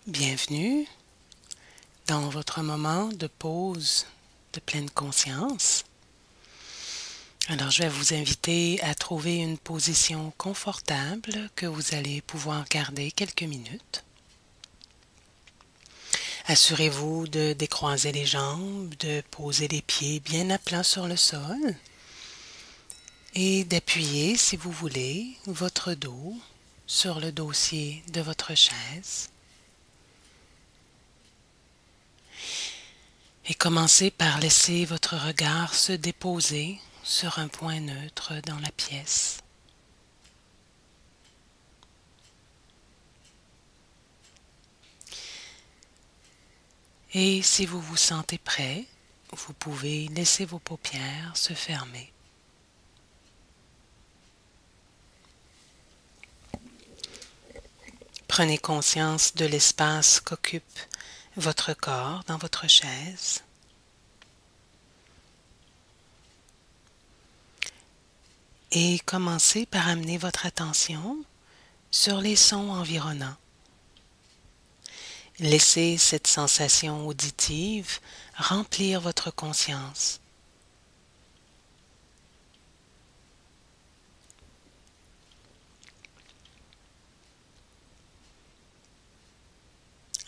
Bienvenue dans votre moment de pause de pleine conscience. Alors, je vais vous inviter à trouver une position confortable que vous allez pouvoir garder quelques minutes. Assurez-vous de décroiser les jambes, de poser les pieds bien à plat sur le sol et d'appuyer, si vous voulez, votre dos sur le dossier de votre chaise. Et commencez par laisser votre regard se déposer sur un point neutre dans la pièce. Et si vous vous sentez prêt, vous pouvez laisser vos paupières se fermer. Prenez conscience de l'espace qu'occupe votre corps dans votre chaise. Et commencez par amener votre attention sur les sons environnants. Laissez cette sensation auditive remplir votre conscience.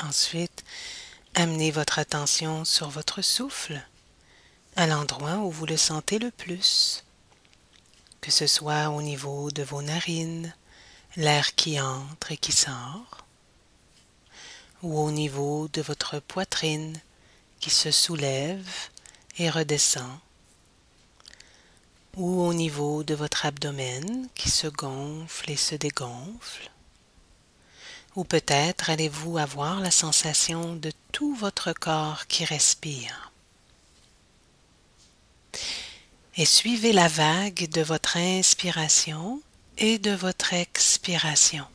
Ensuite, amenez votre attention sur votre souffle, à l'endroit où vous le sentez le plus, que ce soit au niveau de vos narines, l'air qui entre et qui sort, ou au niveau de votre poitrine qui se soulève et redescend, ou au niveau de votre abdomen qui se gonfle et se dégonfle, ou peut-être allez-vous avoir la sensation de tout votre corps qui respire. Et suivez la vague de votre inspiration et de votre expiration.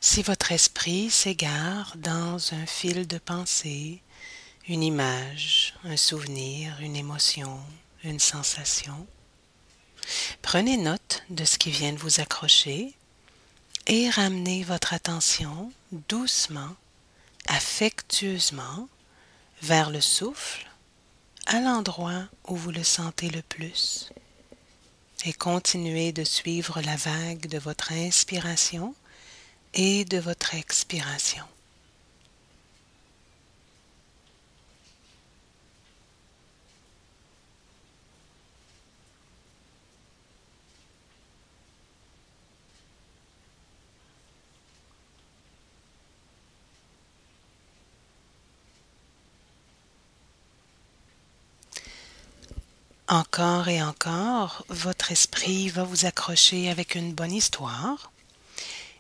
Si votre esprit s'égare dans un fil de pensée, une image, un souvenir, une émotion, une sensation, prenez note de ce qui vient de vous accrocher et ramenez votre attention doucement, affectueusement vers le souffle, à l'endroit où vous le sentez le plus. Et continuez de suivre la vague de votre inspiration et de votre expiration. Encore et encore, votre esprit va vous accrocher avec une bonne histoire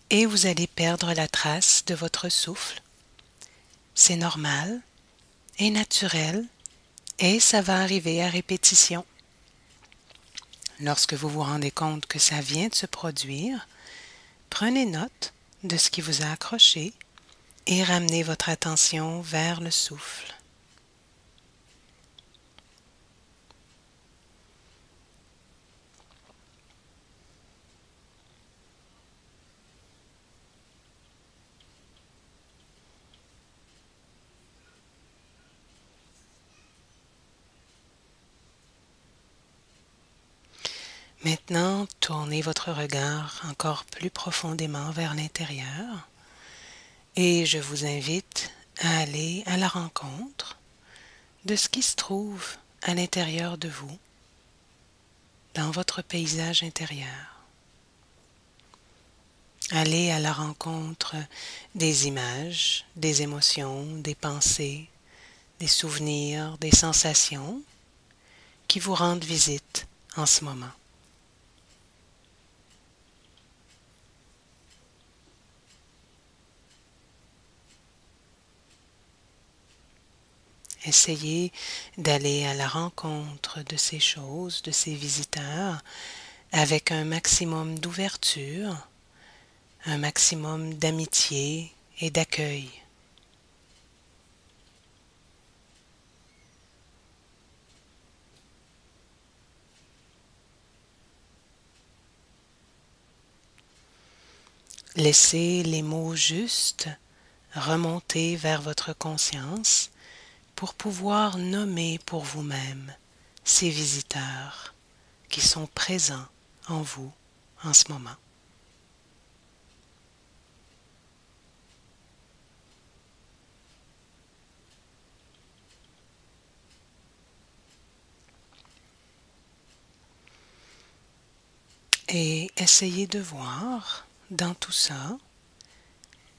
et vous allez perdre la trace de votre souffle. C'est normal et naturel et ça va arriver à répétition. Lorsque vous vous rendez compte que ça vient de se produire, prenez note de ce qui vous a accroché et ramenez votre attention vers le souffle. Maintenant, tournez votre regard encore plus profondément vers l'intérieur et je vous invite à aller à la rencontre de ce qui se trouve à l'intérieur de vous, dans votre paysage intérieur. Allez à la rencontre des images, des émotions, des pensées, des souvenirs, des sensations qui vous rendent visite en ce moment. Essayez d'aller à la rencontre de ces choses, de ces visiteurs, avec un maximum d'ouverture un maximum d'amitié et d'accueil. Laissez les mots justes remonter vers votre conscience pour pouvoir nommer pour vous-même ces visiteurs qui sont présents en vous en ce moment. Et essayez de voir dans tout ça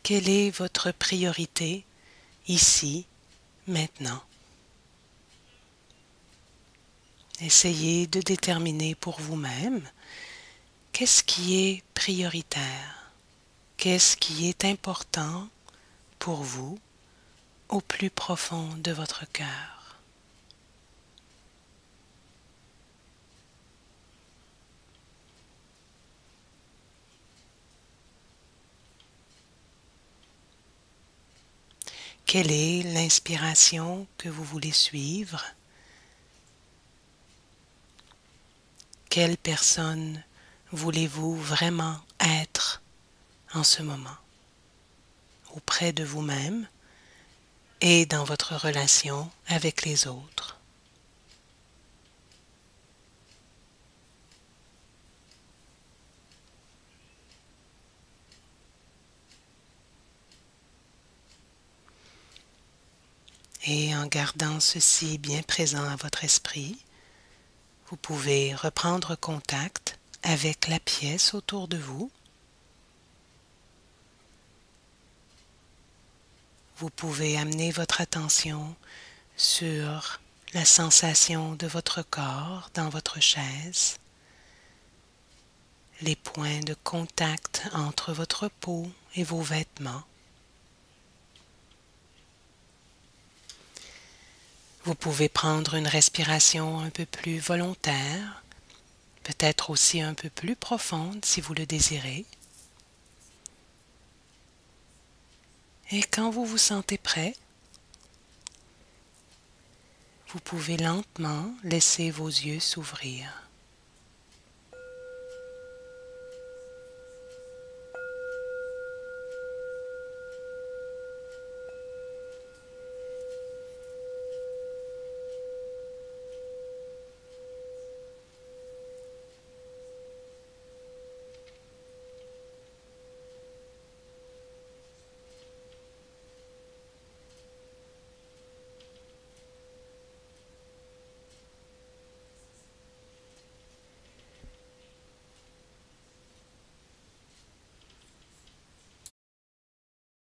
quelle est votre priorité ici, maintenant. Essayez de déterminer pour vous-même qu'est-ce qui est prioritaire, qu'est-ce qui est important pour vous au plus profond de votre cœur. Quelle est l'inspiration que vous voulez suivre? Quelle personne voulez-vous vraiment être en ce moment, auprès de vous-même et dans votre relation avec les autres? Et en gardant ceci bien présent à votre esprit, vous pouvez reprendre contact avec la pièce autour de vous. Vous pouvez amener votre attention sur la sensation de votre corps dans votre chaise, les points de contact entre votre peau et vos vêtements. Vous pouvez prendre une respiration un peu plus volontaire, peut-être aussi un peu plus profonde si vous le désirez. Et quand vous vous sentez prêt, vous pouvez lentement laisser vos yeux s'ouvrir.